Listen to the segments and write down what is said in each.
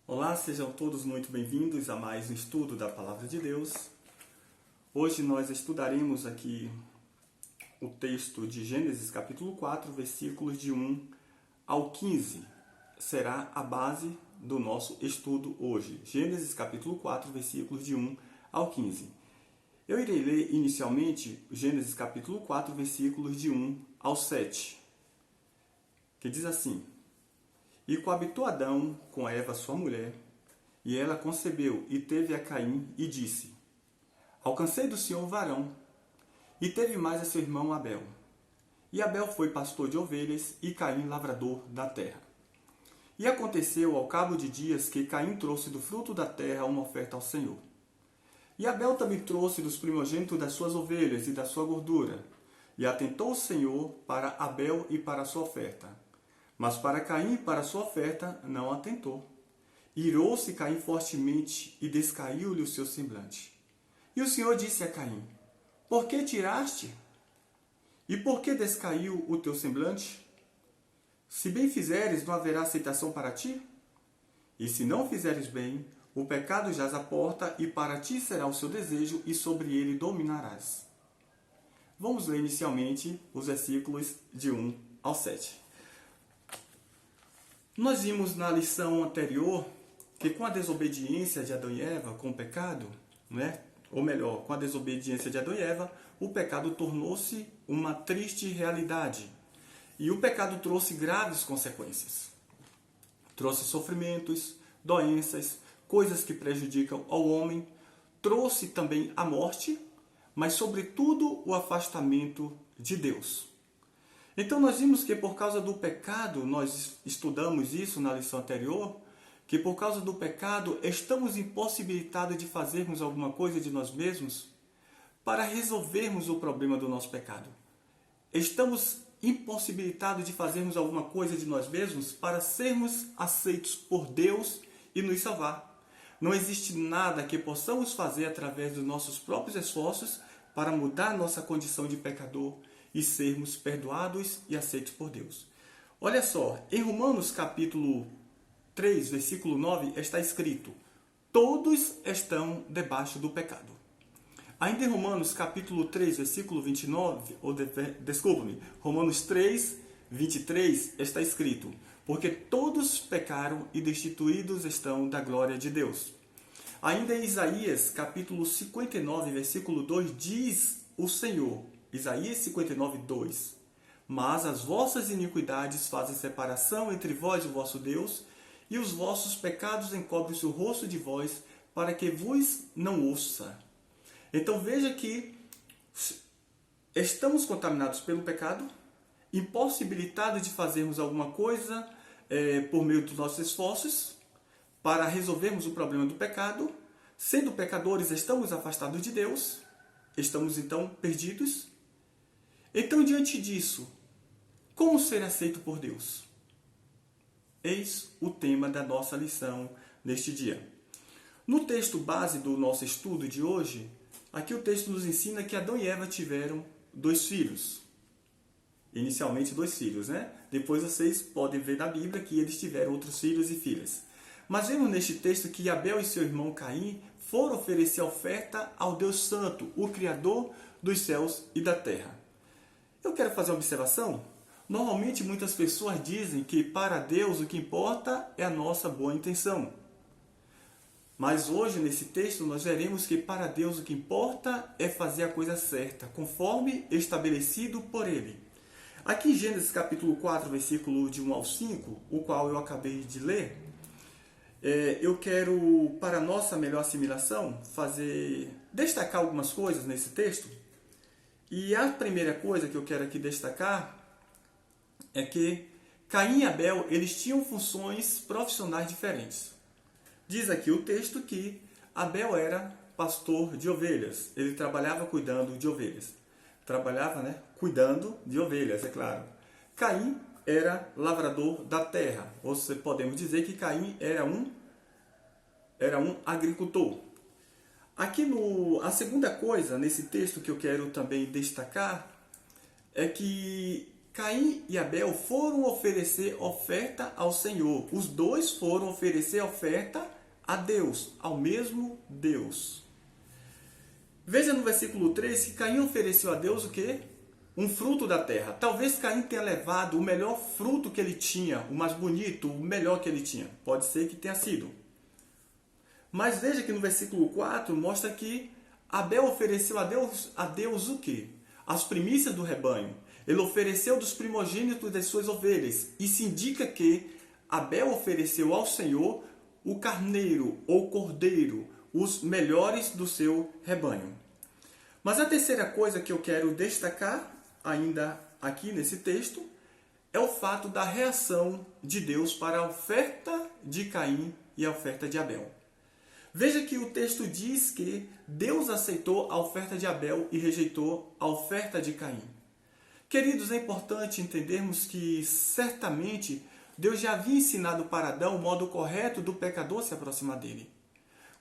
Olá, sejam todos muito bem-vindos a mais um estudo da Palavra de Deus. Hoje nós estudaremos aqui o texto de Gênesis capítulo 4, versículos de 1 ao 15. Será a base do nosso estudo hoje. Gênesis capítulo 4, versículos de 1 ao 15. Eu irei ler inicialmente Gênesis capítulo 4, versículos de 1 ao 7, que diz assim: E coabitou Adão com Eva, sua mulher, e ela concebeu e teve a Caim e disse: Alcancei do Senhor um varão. E teve mais a seu irmão Abel. E Abel foi pastor de ovelhas e Caim lavrador da terra. E aconteceu ao cabo de dias que Caim trouxe do fruto da terra uma oferta ao Senhor. E Abel também trouxe dos primogênitos das suas ovelhas e da sua gordura. E atentou o Senhor para Abel e para a sua oferta. Mas para Caim e para a sua oferta não atentou. Irou-se Caim fortemente e descaiu-lhe o seu semblante. E o Senhor disse a Caim: Por que tiraste? E por que descaiu o teu semblante? Se bem fizeres, não haverá aceitação para ti? E se não fizeres bem, o pecado jaz à porta, e para ti será o seu desejo, e sobre ele dominarás. Vamos ler inicialmente os versículos de 1 ao 7. Nós vimos na lição anterior que com a desobediência de Adão e Eva, com o pecado, ou melhor, com a desobediência de Adão e Eva, o pecado tornou-se uma triste realidade. E o pecado trouxe graves consequências. Trouxe sofrimentos, doenças, coisas que prejudicam ao homem. Trouxe também a morte, mas sobretudo o afastamento de Deus. Então nós vimos que por causa do pecado, nós estudamos isso na lição anterior, que por causa do pecado estamos impossibilitados de fazermos alguma coisa de nós mesmos para resolvermos o problema do nosso pecado. Estamos impossibilitados de fazermos alguma coisa de nós mesmos para sermos aceitos por Deus e nos salvar. Não existe nada que possamos fazer através dos nossos próprios esforços para mudar nossa condição de pecador e sermos perdoados e aceitos por Deus. Olha só, em Romanos capítulo 3, versículo 9, está escrito: Todos estão debaixo do pecado. Ainda em Romanos capítulo 3, versículo 29, Romanos 3, 23, está escrito: Porque todos pecaram e destituídos estão da glória de Deus. Ainda em Isaías capítulo 59, versículo 2, diz o Senhor, Isaías 59, 2: Mas as vossas iniquidades fazem separação entre vós e o vosso Deus, e os vossos pecados encobrem-se o rosto de vós, para que vos não ouça. Então veja que estamos contaminados pelo pecado, impossibilitados de fazermos alguma coisa por meio dos nossos esforços para resolvermos o problema do pecado. Sendo pecadores, estamos afastados de Deus, estamos então perdidos. Então, diante disso, como ser aceito por Deus? Eis o tema da nossa lição neste dia. No texto base do nosso estudo de hoje, aqui o texto nos ensina que Adão e Eva tiveram 2 filhos. Inicialmente 2 filhos, Depois vocês podem ver na Bíblia que eles tiveram outros filhos e filhas. Mas vemos neste texto que Abel e seu irmão Caim foram oferecer oferta ao Deus Santo, o Criador dos céus e da terra. Eu quero fazer uma observação. Normalmente muitas pessoas dizem que para Deus o que importa é a nossa boa intenção. Mas hoje nesse texto nós veremos que para Deus o que importa é fazer a coisa certa, conforme estabelecido por Ele. Aqui em Gênesis capítulo 4, versículo de 1 ao 5, o qual eu acabei de ler, eu quero, para nossa melhor assimilação, destacar algumas coisas nesse texto. E a primeira coisa que eu quero aqui destacar é que Caim e Abel, eles tinham funções profissionais diferentes. Diz aqui o texto que Abel era pastor de ovelhas. Ele trabalhava cuidando de ovelhas. Cuidando de ovelhas, é claro. Caim era lavrador da terra. Ou seja, podemos dizer que Caim era um agricultor. Aqui a segunda coisa nesse texto que eu quero também destacar é que Caim e Abel foram oferecer oferta ao Senhor. Os dois foram oferecer oferta a Deus, ao mesmo Deus. Veja no versículo 3 que Caim ofereceu a Deus o quê? Um fruto da terra. Talvez Caim tenha levado o melhor fruto que ele tinha, o mais bonito, o melhor que ele tinha. Pode ser que tenha sido. Mas veja que no versículo 4 mostra que Abel ofereceu a Deus o quê? As primícias do rebanho. Ele ofereceu dos primogênitos das suas ovelhas. Isso indica que Abel ofereceu ao Senhor o carneiro ou cordeiro, os melhores do seu rebanho. Mas a terceira coisa que eu quero destacar, ainda aqui nesse texto, é o fato da reação de Deus para a oferta de Caim e a oferta de Abel. Veja que o texto diz que Deus aceitou a oferta de Abel e rejeitou a oferta de Caim. Queridos, é importante entendermos que certamente Deus já havia ensinado para Adão o modo correto do pecador se aproximar dele.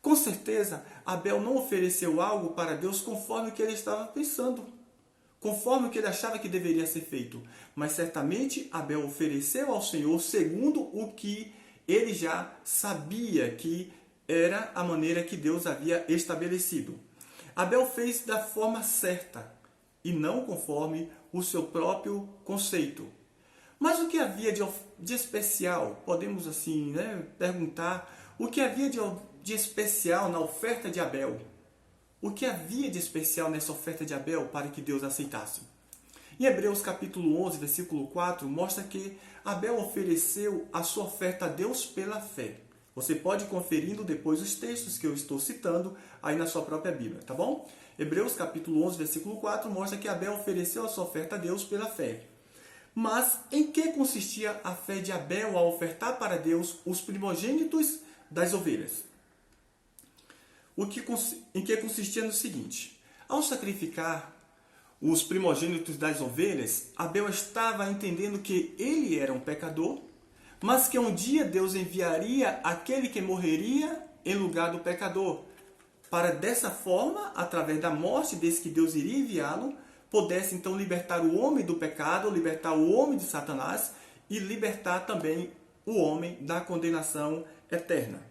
Com certeza, Abel não ofereceu algo para Deus conforme o que ele estava pensando, conforme o que ele achava que deveria ser feito. Mas certamente Abel ofereceu ao Senhor segundo o que ele já sabia que era a maneira que Deus havia estabelecido. Abel fez da forma certa e não conforme o seu próprio conceito. Mas o que havia de especial? Podemos assim perguntar, o que havia de especial na oferta de Abel? O que havia de especial nessa oferta de Abel para que Deus aceitasse? Em Hebreus capítulo 11, versículo 4, mostra que Abel ofereceu a sua oferta a Deus pela fé. Você pode ir conferindo depois os textos que eu estou citando aí na sua própria Bíblia, tá bom? Hebreus capítulo 11, versículo 4, mostra que Abel ofereceu a sua oferta a Deus pela fé. Mas em que consistia a fé de Abel ao ofertar para Deus os primogênitos das ovelhas? Em que consistia no seguinte: ao sacrificar os primogênitos das ovelhas, Abel estava entendendo que ele era um pecador, mas que um dia Deus enviaria aquele que morreria em lugar do pecador, para dessa forma, através da morte desse que Deus iria enviá-lo, pudesse então libertar o homem do pecado, libertar o homem de Satanás e libertar também o homem da condenação eterna.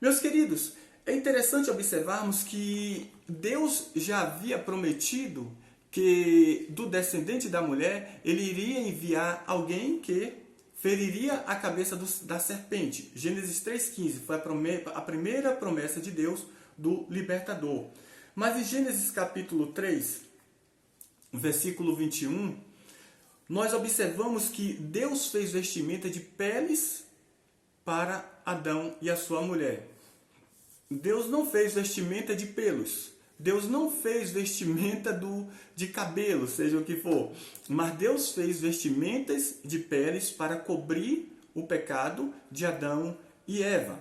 Meus queridos, é interessante observarmos que Deus já havia prometido que do descendente da mulher ele iria enviar alguém que feriria a cabeça da serpente. Gênesis 3,15 foi a primeira promessa de Deus do libertador. Mas em Gênesis capítulo 3, versículo 21, nós observamos que Deus fez vestimenta de peles para Adão e a sua mulher. Deus não fez vestimenta de pelos. Deus não fez vestimenta de cabelo, seja o que for. Mas Deus fez vestimentas de peles para cobrir o pecado de Adão e Eva.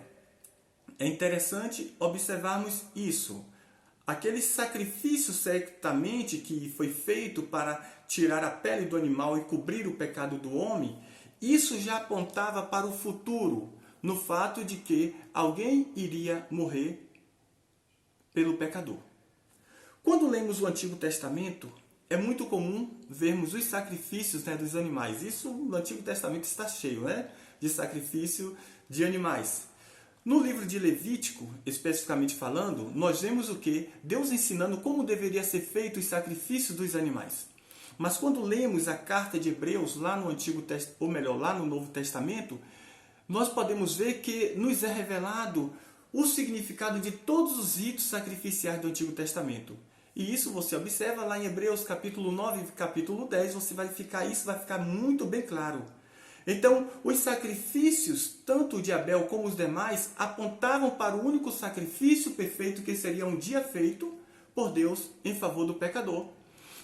É interessante observarmos isso. Aquele sacrifício certamente que foi feito para tirar a pele do animal e cobrir o pecado do homem, isso já apontava para o futuro, no fato de que alguém iria morrer pelo pecador. Quando lemos o Antigo Testamento, é muito comum vermos os sacrifícios dos animais. Isso no Antigo Testamento está cheio de sacrifício de animais. No livro de Levítico, especificamente falando, nós vemos o que? Deus ensinando como deveria ser feito os sacrifícios dos animais. Mas quando lemos a carta de Hebreus, lá no lá no Novo Testamento, nós podemos ver que nos é revelado o significado de todos os ritos sacrificiais do Antigo Testamento. E isso você observa lá em Hebreus capítulo 9 e capítulo 10, isso vai ficar muito bem claro. Então, os sacrifícios, tanto de Abel como os demais, apontavam para o único sacrifício perfeito que seria um dia feito por Deus em favor do pecador.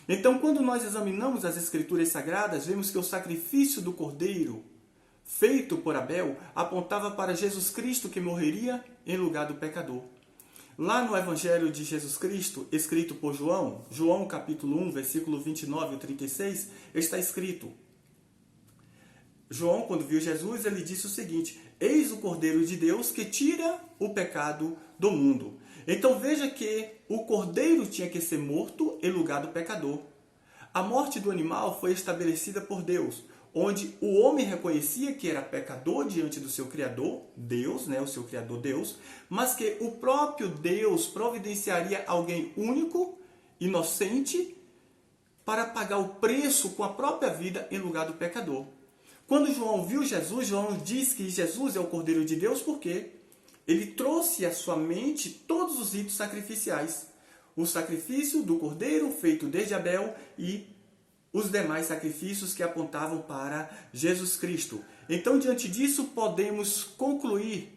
Então, quando nós examinamos as Escrituras Sagradas, vemos que o sacrifício do Cordeiro, feito por Abel, apontava para Jesus Cristo que morreria em lugar do pecador. Lá no Evangelho de Jesus Cristo, escrito por João, João capítulo 1, versículo 29 e 36, está escrito: João, quando viu Jesus, ele disse o seguinte: eis o Cordeiro de Deus que tira o pecado do mundo. Então veja que o Cordeiro tinha que ser morto em lugar do pecador. A morte do animal foi estabelecida por Deus, onde o homem reconhecia que era pecador diante do seu Criador, Deus, o seu Criador Deus, mas que o próprio Deus providenciaria alguém único, inocente, para pagar o preço com a própria vida em lugar do pecador. Quando João viu Jesus, João diz que Jesus é o Cordeiro de Deus porque ele trouxe à sua mente todos os ritos sacrificiais. O sacrifício do Cordeiro feito desde Abel e os demais sacrifícios que apontavam para Jesus Cristo. Então, diante disso, podemos concluir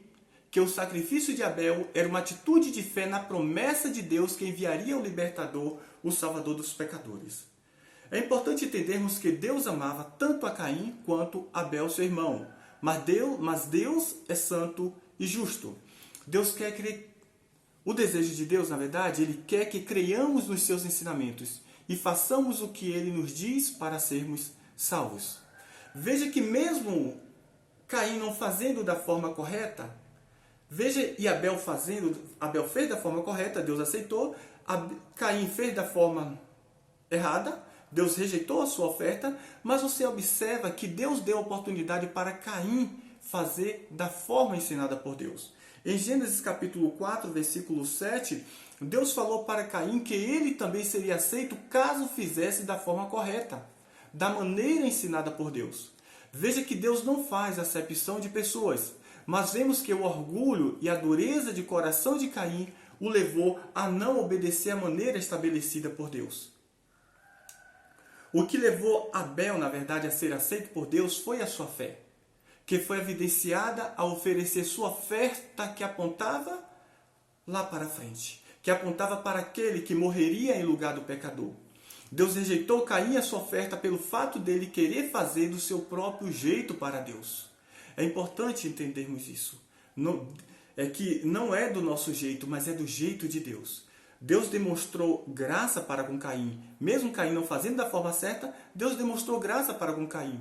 que o sacrifício de Abel era uma atitude de fé na promessa de Deus que enviaria o libertador, o salvador dos pecadores. É importante entendermos que Deus amava tanto a Caim quanto Abel, seu irmão. Mas Deus é santo e justo. O desejo de Deus, na verdade, Ele quer que creiamos nos seus ensinamentos e façamos o que Ele nos diz para sermos salvos. Veja que mesmo Caim não fazendo da forma correta, e Abel fez da forma correta, Deus aceitou, Caim fez da forma errada, Deus rejeitou a sua oferta, mas você observa que Deus deu a oportunidade para Caim fazer da forma ensinada por Deus. Em Gênesis capítulo 4, versículo 7, Deus falou para Caim que ele também seria aceito caso fizesse da forma correta, da maneira ensinada por Deus. Veja que Deus não faz acepção de pessoas, mas vemos que o orgulho e a dureza de coração de Caim o levou a não obedecer à maneira estabelecida por Deus. O que levou Abel, na verdade, a ser aceito por Deus foi a sua fé, que foi evidenciada a oferecer sua oferta que apontava lá para frente, que apontava para aquele que morreria em lugar do pecador. Deus rejeitou Caim a sua oferta pelo fato dele querer fazer do seu próprio jeito para Deus. É importante entendermos isso. É que não é do nosso jeito, mas é do jeito de Deus. Deus demonstrou graça para com Caim. Mesmo Caim não fazendo da forma certa, Deus demonstrou graça para com Caim.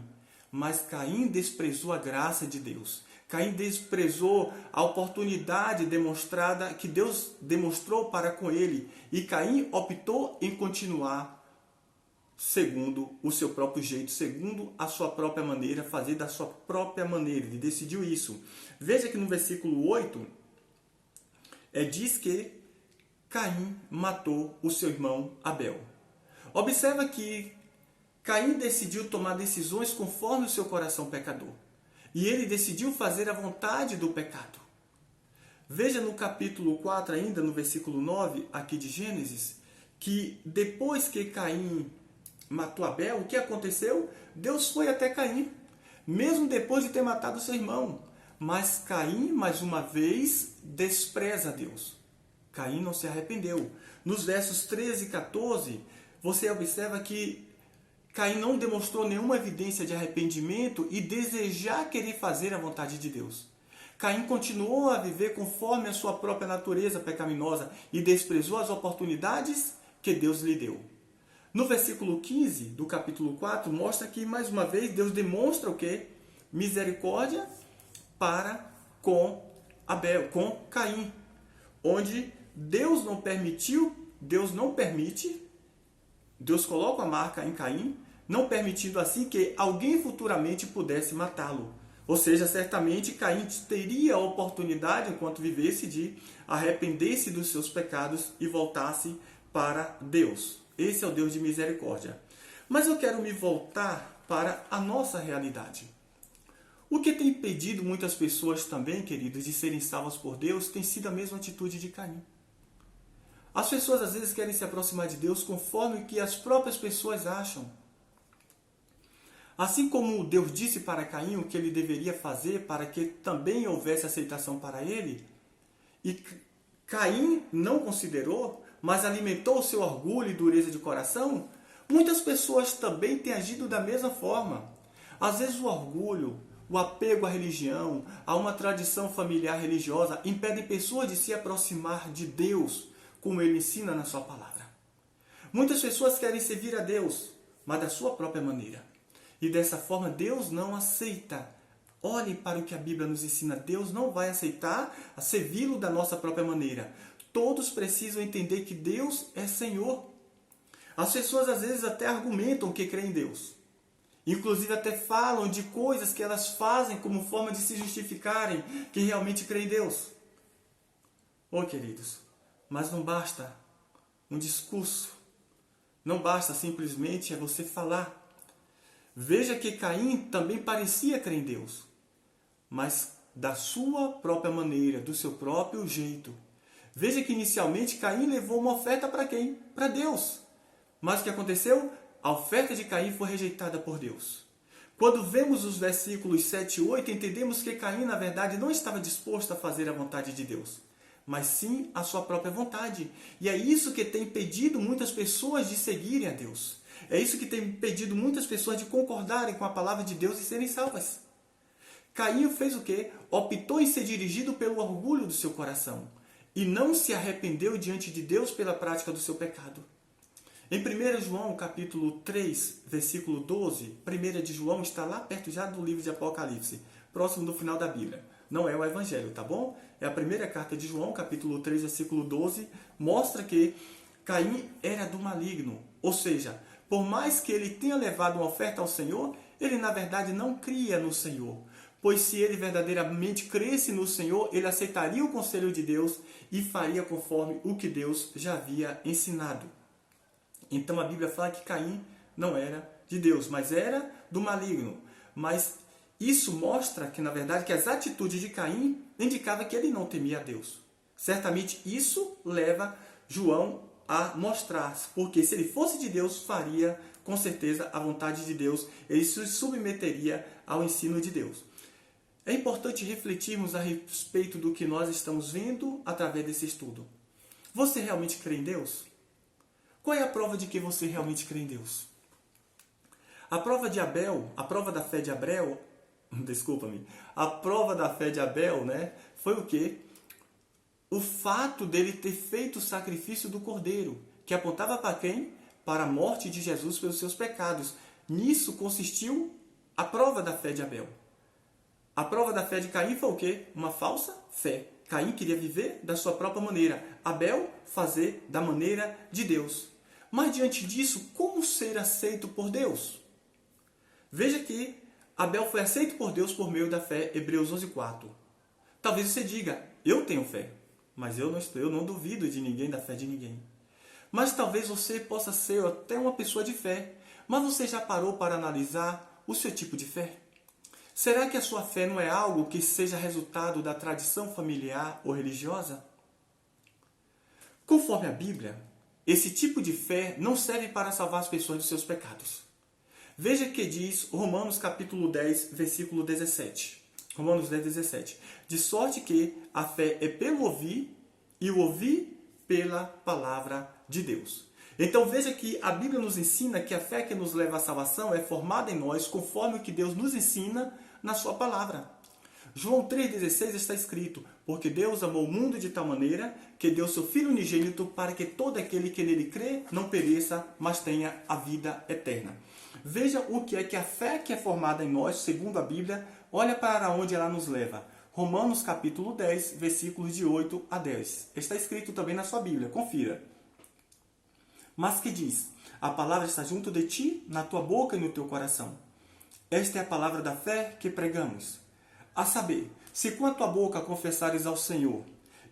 Mas Caim desprezou a graça de Deus. Caim desprezou a oportunidade demonstrada que Deus demonstrou para com ele. E Caim optou em continuar segundo o seu próprio jeito, segundo a sua própria maneira, fazer da sua própria maneira. Ele decidiu isso. Veja que no versículo 8, diz que Caim matou o seu irmão Abel. Observa que Caim decidiu tomar decisões conforme o seu coração pecador. E ele decidiu fazer a vontade do pecado. Veja no capítulo 4 ainda, no versículo 9, aqui de Gênesis, que depois que Caim matou Abel, o que aconteceu? Deus foi até Caim, mesmo depois de ter matado seu irmão. Mas Caim, mais uma vez, despreza Deus. Caim não se arrependeu. Nos versos 13 e 14, você observa que Caim não demonstrou nenhuma evidência de arrependimento e desejar querer fazer a vontade de Deus. Caim continuou a viver conforme a sua própria natureza pecaminosa e desprezou as oportunidades que Deus lhe deu. No versículo 15 do capítulo 4, mostra que, mais uma vez, Deus demonstra o quê? Misericórdia para com Caim, onde Deus não permite, Deus coloca a marca em Caim, não permitindo assim que alguém futuramente pudesse matá-lo. Ou seja, certamente Caim teria a oportunidade, enquanto vivesse, de arrepender-se dos seus pecados e voltasse para Deus. Esse é o Deus de misericórdia. Mas eu quero me voltar para a nossa realidade. O que tem impedido muitas pessoas também, queridos, de serem salvas por Deus tem sido a mesma atitude de Caim. As pessoas às vezes querem se aproximar de Deus conforme o que as próprias pessoas acham. Assim como Deus disse para Caim o que ele deveria fazer para que também houvesse aceitação para ele, e Caim não considerou, mas alimentou o seu orgulho e dureza de coração, muitas pessoas também têm agido da mesma forma. Às vezes o orgulho, o apego à religião, a uma tradição familiar religiosa, impedem pessoas de se aproximar de Deus, como Ele ensina na sua palavra. Muitas pessoas querem servir a Deus, mas da sua própria maneira. E dessa forma Deus não aceita. Olhe para o que a Bíblia nos ensina. Deus não vai aceitar a servi-lo da nossa própria maneira. Todos precisam entender que Deus é Senhor. As pessoas às vezes até argumentam que creem em Deus. Inclusive até falam de coisas que elas fazem como forma de se justificarem que realmente creem em Deus. Oh, queridos, mas não basta um discurso. Não basta simplesmente você falar. Veja que Caim também parecia crer em Deus, mas da sua própria maneira, do seu próprio jeito. Veja que inicialmente Caim levou uma oferta para quem? Para Deus. Mas o que aconteceu? A oferta de Caim foi rejeitada por Deus. Quando vemos os versículos 7 e 8, entendemos que Caim, na verdade, não estava disposto a fazer a vontade de Deus, mas sim a sua própria vontade. E é isso que tem impedido muitas pessoas de seguirem a Deus. É isso que tem impedido muitas pessoas de concordarem com a palavra de Deus e serem salvas. Caim fez o quê? Optou em ser dirigido pelo orgulho do seu coração e não se arrependeu diante de Deus pela prática do seu pecado. Em 1 João, capítulo 3, versículo 12, 1 de João está lá perto já do livro de Apocalipse, próximo do final da Bíblia. Não é o Evangelho, tá bom? É a primeira carta de João, capítulo 3, versículo 12, mostra que Caim era do maligno. Ou seja, por mais que ele tenha levado uma oferta ao Senhor, ele na verdade não cria no Senhor. Pois se ele verdadeiramente cresce no Senhor, ele aceitaria o conselho de Deus e faria conforme o que Deus já havia ensinado. Então a Bíblia fala que Caim não era de Deus, mas era do maligno. Mas isso mostra que, na verdade, que as atitudes de Caim indicavam que ele não temia a Deus. Certamente isso leva João a mostrar, porque se ele fosse de Deus, faria com certeza a vontade de Deus, ele se submeteria ao ensino de Deus. É importante refletirmos a respeito do que nós estamos vendo através desse estudo. Você realmente crê em Deus? Qual é a prova de que você realmente crê em Deus? A prova de Abel, a prova da fé de Abel, a prova da fé de Abel, né, foi o quê? O fato dele ter feito o sacrifício do cordeiro, que apontava para quem? Para a morte de Jesus pelos seus pecados. Nisso consistiu a prova da fé de Abel. A prova da fé de Caim foi o quê? Uma falsa fé. Caim queria viver da sua própria maneira. Abel fazer da maneira de Deus. Mas diante disso, como ser aceito por Deus? Veja que Abel foi aceito por Deus por meio da fé, Hebreus 11:4. Talvez você diga, eu tenho fé, mas eu não duvido de ninguém, da fé de ninguém. Mas talvez você possa ser até uma pessoa de fé, mas você já parou para analisar o seu tipo de fé? Será que a sua fé não é algo que seja resultado da tradição familiar ou religiosa? Conforme a Bíblia, esse tipo de fé não serve para salvar as pessoas dos seus pecados. Veja que diz Romanos capítulo 10, versículo 17. Romanos 10, 17. De sorte que a fé é pelo ouvir e o ouvir pela palavra de Deus. Então veja que a Bíblia nos ensina que a fé que nos leva à salvação é formada em nós conforme o que Deus nos ensina na sua palavra. João 3,16 está escrito, porque Deus amou o mundo de tal maneira que deu seu Filho unigênito para que todo aquele que nele crê não pereça, mas tenha a vida eterna. Veja o que é que a fé que é formada em nós, segundo a Bíblia, olha para onde ela nos leva. Romanos capítulo 10, versículos de 8 a 10. Está escrito também na sua Bíblia, confira. Mas que diz, a palavra está junto de ti, na tua boca e no teu coração. Esta é a palavra da fé que pregamos. A saber, se com a tua boca confessares ao Senhor,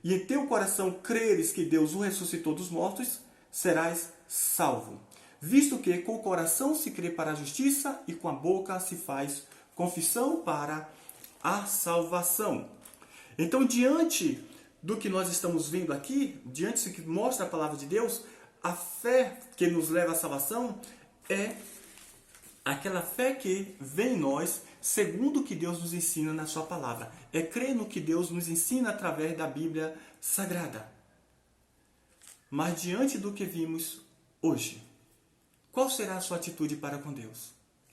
e em teu coração creres que Deus o ressuscitou dos mortos, serás salvo. Visto que com o coração se crê para a justiça e com a boca se faz confissão para a salvação. Então, diante do que nós estamos vendo aqui, diante do que mostra a palavra de Deus, a fé que nos leva à salvação é aquela fé que vem em nós segundo o que Deus nos ensina na sua palavra. É crer no que Deus nos ensina através da Bíblia Sagrada. Mas diante do que vimos hoje, qual será a sua atitude para com Deus?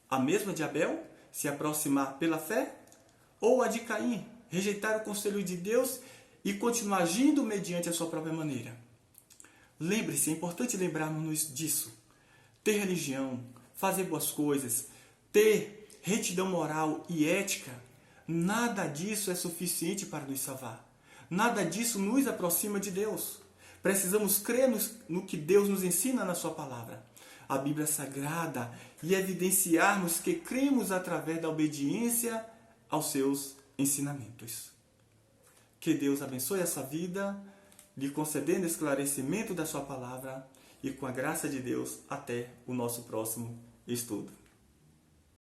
A mesma de Abel, se aproximar pela fé? Ou a de Caim, rejeitar o conselho de Deus e continuar agindo mediante a sua própria maneira? Lembre-se, é importante lembrarmos disso. Ter religião, fazer boas coisas, ter retidão moral e ética, nada disso é suficiente para nos salvar. Nada disso nos aproxima de Deus. Precisamos crer no que Deus nos ensina na sua palavra. a Bíblia Sagrada e evidenciarmos que cremos através da obediência aos seus ensinamentos. Que Deus abençoe essa vida, lhe concedendo esclarecimento da sua palavra e com a graça de Deus até o nosso próximo estudo.